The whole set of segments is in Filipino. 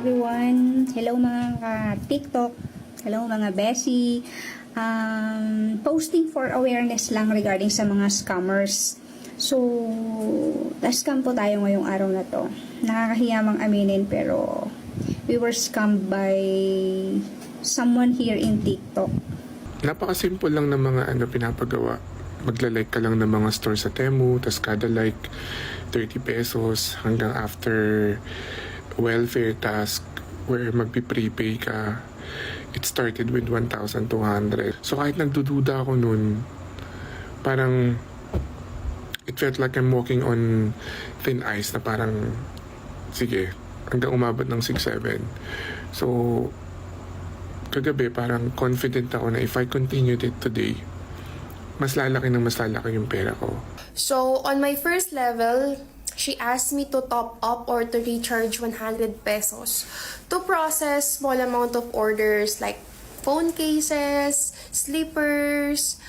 everyone! Hello mga ka-TikTok! Hello mga Beshi! Posting for awareness lang regarding sa mga scammers. So, na-scam po tayo ngayong araw na to. Nakakahiya mang aminin pero we were scammed by someone here in TikTok. Napaka-simple lang ng mga pinapagawa. Magla-like ka lang ng mga store sa Temu, tas kada like 30 pesos hanggang after welfare task where magpi-prepay ka. It started with 1,200. So kahit nagdududa ako nun, parang it felt like I'm walking on thin ice na parang sige, hanggang umabot ng 6-7. So kagabi parang confident ako na if I continued it today, mas lalaki yung pera ko. So, on my first level, she asked me to top up or to recharge 100 pesos to process small amount of orders like phone cases, slippers,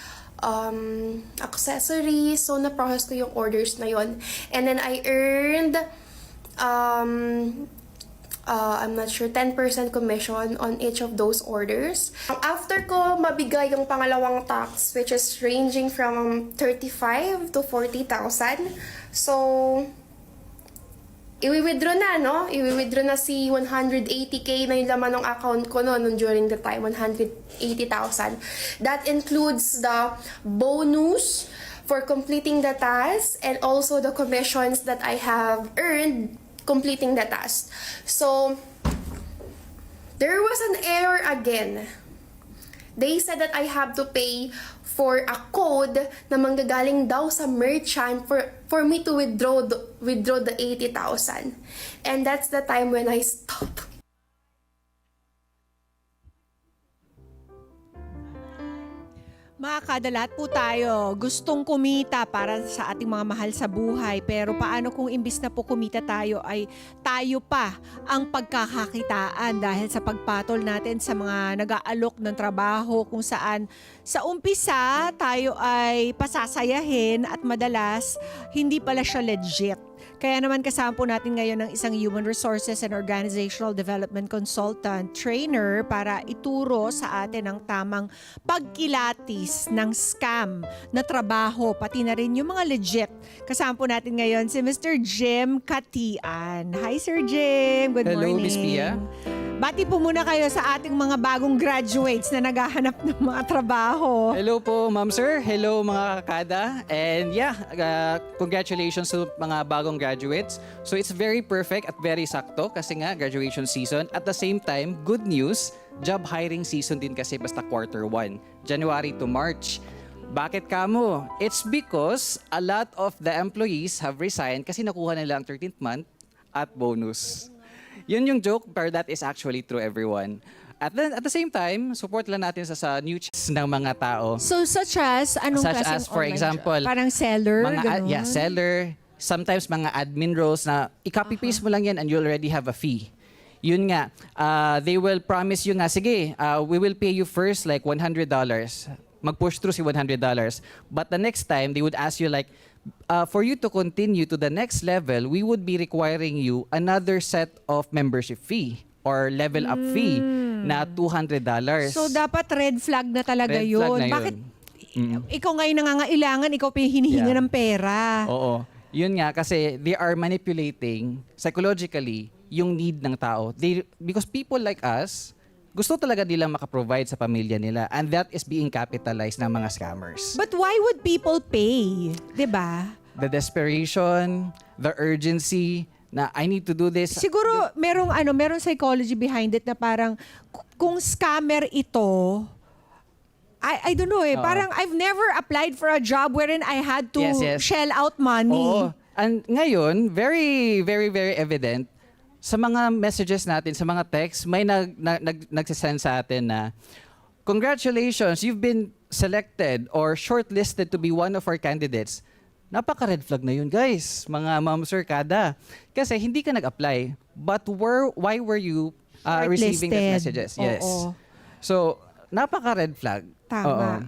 accessories. So, na-process ko yung orders na yon. And then, I earned, I'm not sure, 10% commission on each of those orders. After ko mabigay yung pangalawang tax, which is ranging from 35 to 40,000. So, i-withdraw na, no? I-withdraw na si 180k na yung laman ng account ko noon during the time, 180,000. That includes the bonus for completing the task and also the commissions that I have earned completing the task. So, there was an error again. They said that I have to pay for a code na manggagaling daw sa merchant for me to withdraw the 80,000. And that's the time when I stopped. Mga kadalat po tayo, gustong kumita para sa ating mga mahal sa buhay. Pero paano kung imbis na po kumita tayo ay tayo pa ang pagkakakitaan dahil sa pagpatol natin sa mga nag-aalok ng trabaho kung saan sa umpisa tayo ay pasasayahin at madalas hindi pala siya legit. Kaya naman kasama po natin ngayon ng isang Human Resources and Organizational Development Consultant trainer para ituro sa atin ang tamang pagkilatis ng scam na trabaho, pati na rin yung mga legit. Kasama po natin ngayon si Mr. Jim Katian. Hi Sir Jim, good morning. Hello, Miss Pia. Bati po muna kayo sa ating mga bagong graduates na naghahanap ng mga trabaho. Hello po, ma'am sir. Hello mga kakada. And yeah, congratulations to mga bagong graduates. So it's very perfect at very sakto kasi nga graduation season. At the same time, good news, job hiring season din kasi basta quarter 1, January to March. Bakit kamo? It's because a lot of the employees have resigned kasi nakuha nila ang 13th month at bonus. Yun yung joke, but that is actually true, everyone. At the same time, support lang natin sa new ng mga tao. So such as, anong Such klaseng as, for online example, job? Parang seller, ganun? Yeah, seller. Sometimes mga admin roles na i-copy-paste mo lang yan and you already have a fee. Yun nga, they will promise you nga, sige, we will pay you first like $100. Mag-push through si $100. But the next time, they would ask you like, for you to continue to the next level, we would be requiring you another set of membership fee or level up fee na $200. So dapat red flag na talaga Red yun. flag na yun. Bakit ikaw ngayon nangangailangan, ikaw pa yung hinihinga Yeah. ng pera? Oo. Yun nga, kasi they are manipulating psychologically yung need ng tao. Because people like us, gusto talaga nilang makaprovide sa pamilya nila. And that is being capitalized ng mga scammers. But why would people pay? 'Di ba? The desperation, the urgency, na I need to do this. Siguro merong psychology behind it na parang kung scammer ito, I don't know parang I've never applied for a job wherein I had to Yes. shell out money. Oo. And ngayon, very, very, very evident, sa mga messages natin, sa mga text, may nagsisend sa atin na, congratulations, you've been selected or shortlisted to be one of our candidates. Napaka-red flag na yun, guys, mga ma'am, sir, kada. Kasi hindi ka nag-apply. But why were you receiving those messages? Yes. Oo. So, napaka-red flag. Tama.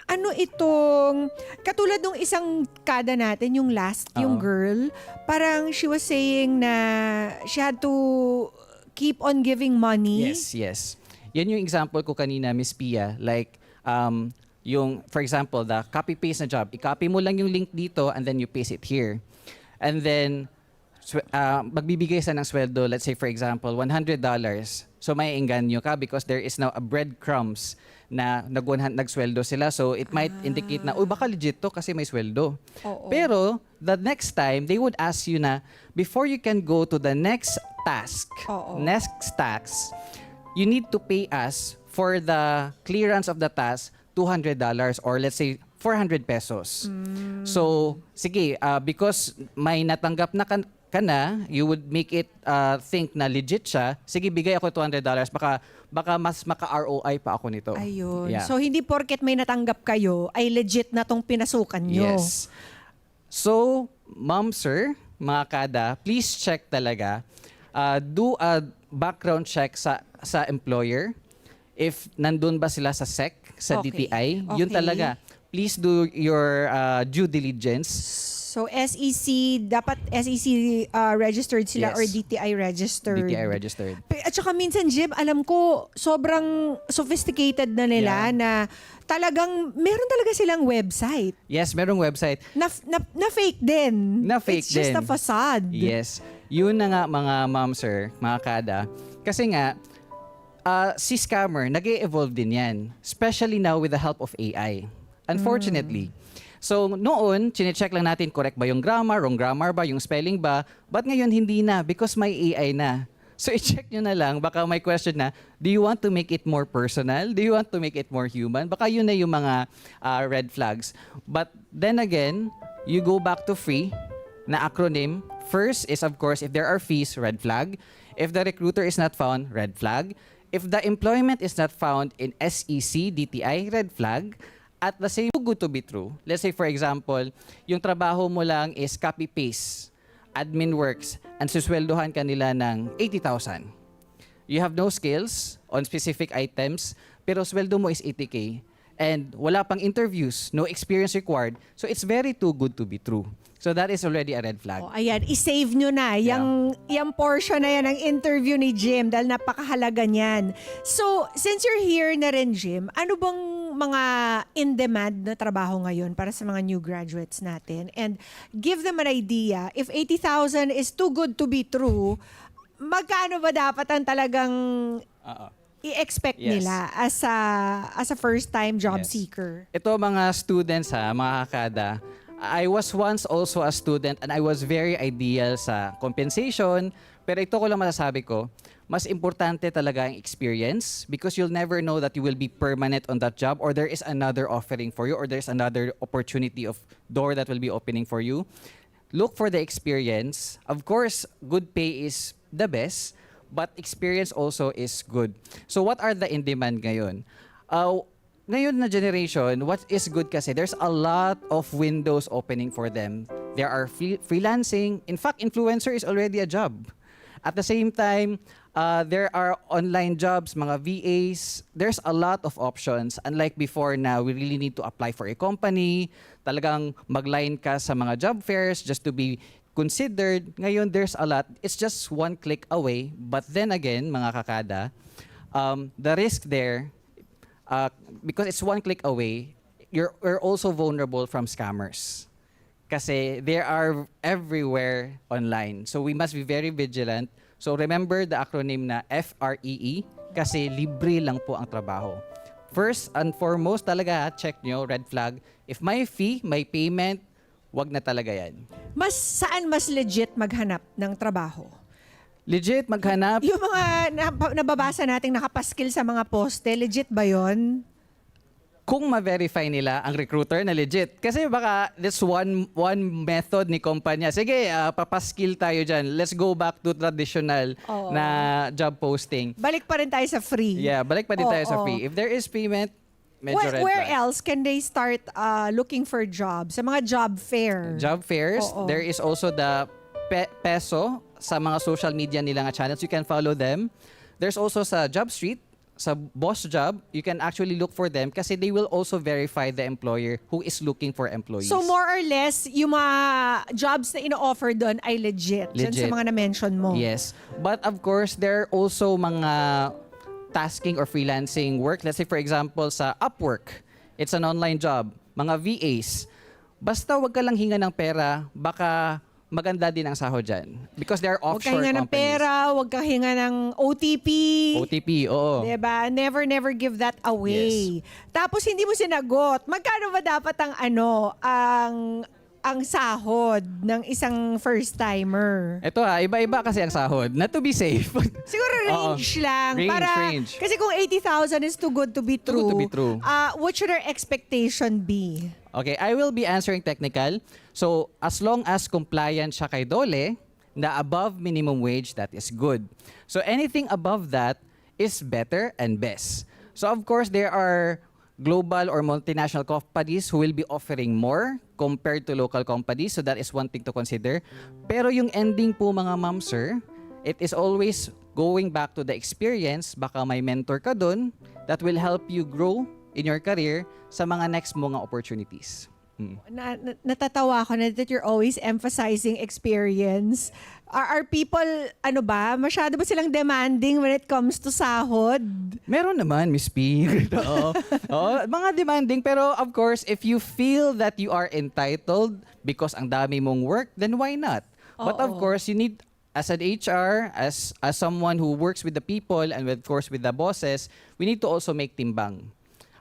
Ano itong, katulad nung isang kada natin, yung last, yung girl, parang she was saying na she had to keep on giving money. Yes. Yan yung example ko kanina, Miss Pia. Like, yung, for example, the copy-paste na job. I-copy mo lang yung link dito and then you paste it here. And then, magbibigay sa ng sweldo, let's say for example, $100. So may engganyo ka because there is now a breadcrumbs na nagsweldo sila. So it might indicate na, uy, baka legit to kasi may sweldo. Oo. Pero the next time, they would ask you na, before you can go to the next task, Oo. you need to pay us for the clearance of the task $200 or let's say 400 pesos. So, sige, because may natanggap na ka na, you would make it think na legit siya. Sige, bigay ako $200. Baka mas maka-ROI pa ako nito. Ayun. Yeah. So, hindi porket may natanggap kayo, ay legit na tong pinasukan nyo. Yes. So, ma'am, sir, mga kada, please check talaga. Do a background check sa employer. If nandun ba sila sa SEC, sa Okay. DTI, yun Okay. talaga. Please do your due diligence. So, SEC, dapat SEC registered sila Yes. or DTI registered. DTI registered. At saka minsan, Jim, alam ko, sobrang sophisticated na nila Yeah. na talagang, meron talaga silang website Yes, merong website. na fake din. Na fake It's just din. a facade. Yes. Yun na nga mga ma'am, sir, mga kada. Kasi nga, si scammer, nag-e-evolve din yan. Especially now with the help of AI. Unfortunately. So, noon, chinecheck lang natin correct ba yung grammar, wrong grammar ba, yung spelling ba. But ngayon, hindi na because may AI na. So, i-check nyo na lang. Baka may question na, do you want to make it more personal? Do you want to make it more human? Baka yun na yung mga red flags. But then again, you go back to free na acronym. First is, of course, if there are fees, red flag. If the recruiter is not found, red flag. If the employment is not found in SEC, DTI, red flag. At the same, too good to be true. Let's say, for example, yung trabaho mo lang is copy-paste, admin works, and susweldohan ka nila ng 80,000. You have no skills on specific items, pero sweldo mo is 80K. And wala pang interviews, no experience required. So it's very too good to be true. So that is already a red flag. O, ayan, i-save nyo na yung portion na yan ng interview ni Jim dahil napakahalaga niyan. So, since you're here na rin, Jim, ano bang mga in-demand na trabaho ngayon para sa mga new graduates natin? And give them an idea, if 80,000 is too good to be true, magkano ba dapat ang talagang i-expect Yes. nila as a first-time job Yes. seeker? Ito mga students mga kakada, I was once also a student and I was very ideal sa compensation. Pero ito ko lang masasabi ko, mas importante talaga ang experience because you'll never know that you will be permanent on that job or there is another offering for you or there's another opportunity of door that will be opening for you. Look for the experience. Of course, good pay is the best, but experience also is good. So what are the in-demand ngayon? Ngayon na generation, what is good kasi, there's a lot of windows opening for them. There are freelancing. In fact, influencer is already a job. At the same time, there are online jobs, mga VAs. There's a lot of options. Unlike before na we really need to apply for a company, talagang mag-line ka sa mga job fairs just to be considered. Ngayon, there's a lot. It's just one click away. But then again, mga kakada, the risk there, because it's one click away, you're also vulnerable from scammers. Kasi they are everywhere online. So we must be very vigilant. So remember the acronym na FREE kasi libre lang po ang trabaho. First and foremost talaga, check nyo, red flag. If may fee, may payment, wag na talaga yan. Saan mas legit maghanap ng trabaho? Legit, maghanap. Yung mga nababasa nating nakapaskil sa mga poste, legit ba yon? Kung ma-verify nila ang recruiter na legit. Kasi baka this one method ni kumpanya. Sige, papaskill tayo dyan. Let's go back to traditional Oo. na job posting. Balik pa rin tayo sa free. Yeah, balik pa din tayo sa Oo. free. If there is payment, medyo red Where flag. else can they start looking for jobs? Sa mga job fair. Job fairs. Oo. There is also the peso sa mga social media nila nga channels. You can follow them. There's also sa Job Street. sa boss job, you can actually look for them kasi they will also verify the employer who is looking for employees. So more or less, yung mga jobs na ino-offer doon ay legit. Dyan sa Legit. mga na-mention mo. Yes. But of course, there are also mga tasking or freelancing work. Let's say for example sa Upwork, it's an online job. Mga VAs. Basta wag ka lang hinga ng pera, baka maganda din ang sahod dyan. Because there are Huwag ka offshore hinga ng companies. pera, huwag ka hinga ng OTP. OTP, oo. Diba? Never give that away. Tapos hindi mo sinagot. Magkano ba dapat ang sahod ng isang first timer? Ito iba-iba kasi ang sahod. Not to be safe. Siguro range lang. Range. Kasi kung 80,000 is too good to be Too true, good to be true. What should our expectation be? Okay, I will be answering technical. So, as long as compliant siya kay DOLE, na above minimum wage, that is good. So, anything above that is better and best. So, of course, there are global or multinational companies who will be offering more compared to local companies. So, that is one thing to consider. Pero yung ending po, mga ma'am, sir, it is always going back to the experience. Baka may mentor ka dun that will help you grow in your career sa mga next mga opportunities. Natatawa ako na that you're always emphasizing experience. Are people, masyado ba silang demanding when it comes to sahod? Meron naman, Miss P. Oo. Oo, mga demanding. Pero of course, if you feel that you are entitled because ang dami mong work, then why not? But of course, you need, as an HR, as someone who works with the people and of course with the bosses, we need to also make timbang.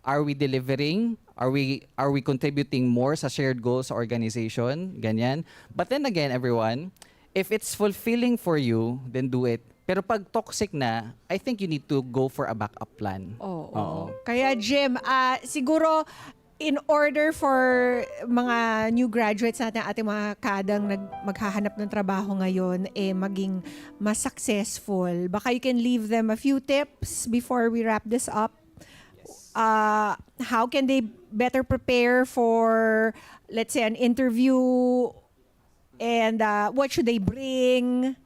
Are we delivering? Are we contributing more sa shared goals sa organization? Ganyan. But then again, everyone, if it's fulfilling for you, then do it. Pero pag toxic na, I think you need to go for a backup plan. Oo. Kaya Jim, siguro in order for mga new graduates natin, ating mga kadang maghahanap ng trabaho ngayon, maging mas successful, baka you can leave them a few tips before we wrap this up. How can they better prepare for, let's say, an interview, and what should they bring?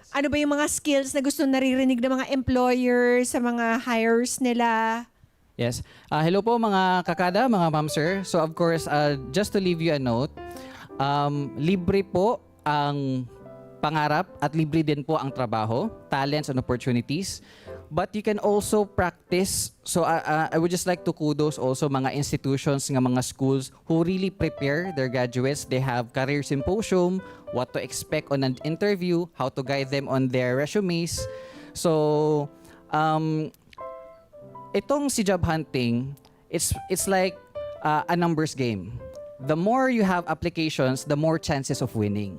Ano ba yung mga skills na gusto naririnig ng mga employers sa mga hires nila? Yes. Hello po mga kakada, mga ma'am sir. So of course, just to leave you a note, libre po ang pangarap at libre din po ang trabaho, talents and opportunities. But you can also practice. So I would just like to kudos also mga institutions, nga mga schools who really prepare their graduates. They have career symposium, what to expect on an interview, how to guide them on their resumes. So itong si job hunting, it's like a numbers game. The more you have applications, the more chances of winning.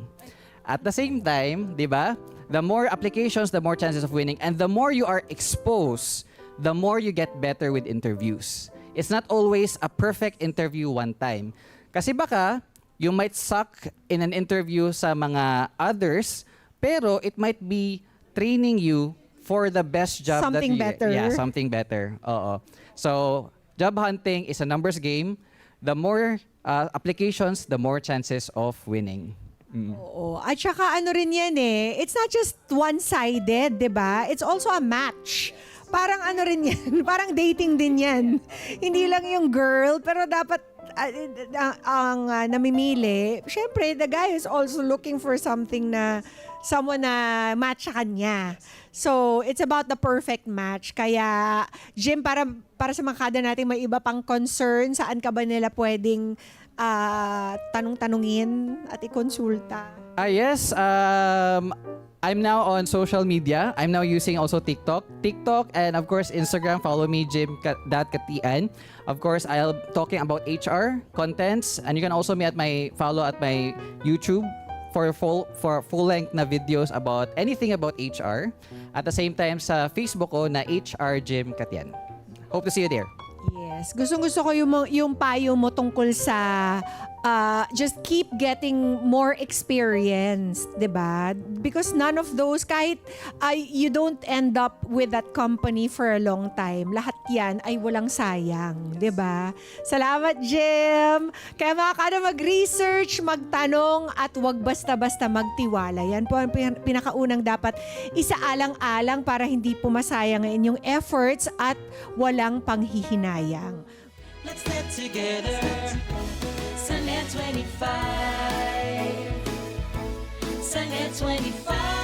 At the same time, di ba? The more applications, the more chances of winning. And the more you are exposed, the more you get better with interviews. It's not always a perfect interview one time. Kasi baka, you might suck in an interview sa mga others, pero it might be training you for the best job Something better. Yeah, something better. Oo. So, job hunting is a numbers game. The more applications, the more chances of winning. Oo. At saka ano rin yan it's not just one-sided, di ba? It's also a match. Parang ano rin yan, parang dating din yan. Hindi lang yung girl, pero dapat ang namimili, syempre, the guy is also looking for something someone na match sa kanya. So, it's about the perfect match. Kaya, Jim, para sa mga kada natin may iba pang concern, saan ka ba nila pwedeng tanong-tanungin at ikonsulta? Yes, I'm now on social media. I'm now using also TikTok and of course Instagram. Follow me, Jim.Katian. Of course, I'll talking about HR contents, and you can also follow at my YouTube for full length na videos about anything about HR. At the same time sa Facebook ko na HR Jim Katian. Hope to see you there. Yes. Yes. Gustong-gusto ko yung payo mo tungkol sa just keep getting more experience, 'di ba? Because none of those, kahit you don't end up with that company for a long time, lahat yan ay walang sayang, 'di ba? Salamat, Jim! Kaya mga kada mag-research, magtanong, at wag basta-basta magtiwala. Yan po ang pinakaunang dapat isaalang-alang para hindi po masayang ang inyong efforts at walang panghihinayang. Let's get together. Sunday 25. Sunday 25.